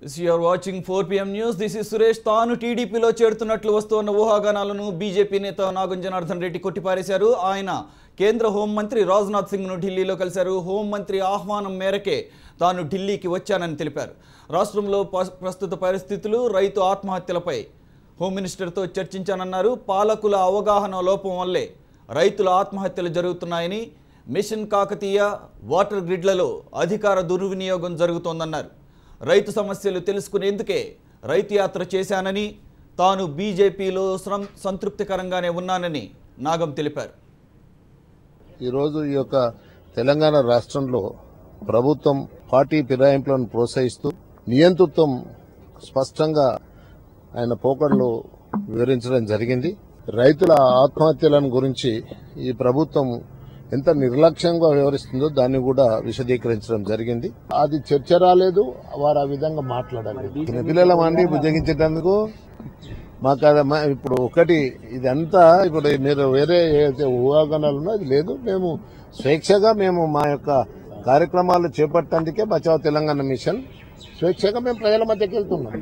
You are watching 4 PM News. This is Suresh. తాను టీడీపీలో చేరుతున్నట్లు వస్తున్న ఊహాగానాలను బీజేపీ నేత నాగం జనార్దన్ రెడ్డి కొట్టిపారేశారు. ఆయన కేంద్ర హోంమంత్రి రాజ్నాథ్ సింగ్ను ఢిల్లీలో కలిశారు. హోంమంత్రి ఆహ్వానం మేరకే తాను ఢిల్లీకి వచ్చానని తెలిపారు. రాష్ట్రంలో ప్రస్తుత పరిస్థితులు, రైతు ఆత్మహత్యలపై హోమ్ మినిస్టర్తో చర్చించానన్నారు. పాలకుల అవగాహన లోపం వల్లే రైతుల ఆత్మహత్యలు జరుగుతున్నాయని, మిషన్ కాకతీయ, వాటర్ గ్రిడ్లలో అధికార దుర్వినియోగం జరుగుతోందన్నారు. రైతు సమస్యలు తెలుసుకునేందుకే రైతు యాత్ర చేశానని, తాను బీజేపీలో సంతృప్తికరంగానే ఉన్నానని నాగం తెలిపారు. ఈరోజు ఈ యొక్క తెలంగాణ రాష్ట్రంలో ప్రభుత్వం పార్టీ ఫిరాయింపులను ప్రోత్సహిస్తూ నియంతృత్వం స్పష్టంగా ఆయన పోకడలు వివరించడం జరిగింది. రైతుల ఆత్మహత్యలను గురించి ఈ ప్రభుత్వం ఎంత నిర్లక్ష్యంగా వ్యవహరిస్తుందో దాన్ని కూడా విశదీకరించడం జరిగింది. అది చర్చ రాలేదు, వారు ఆ విధంగా మాట్లాడాలి. చిన్నపిల్లల మండి బుజ్జగించేటందుకు మాకు ఇప్పుడు ఒకటి ఇదంతా ఇప్పుడు మీరు వేరే ఏదైతే ఊహాగానాలు ఉన్నా అది లేదు. మేము స్వేచ్ఛగా మా యొక్క కార్యక్రమాలు చేపట్టేందుకే బచావ్ తెలంగాణ మిషన్ స్వేచ్ఛగా మేము ప్రజల మధ్యకి వెళ్తున్నాం.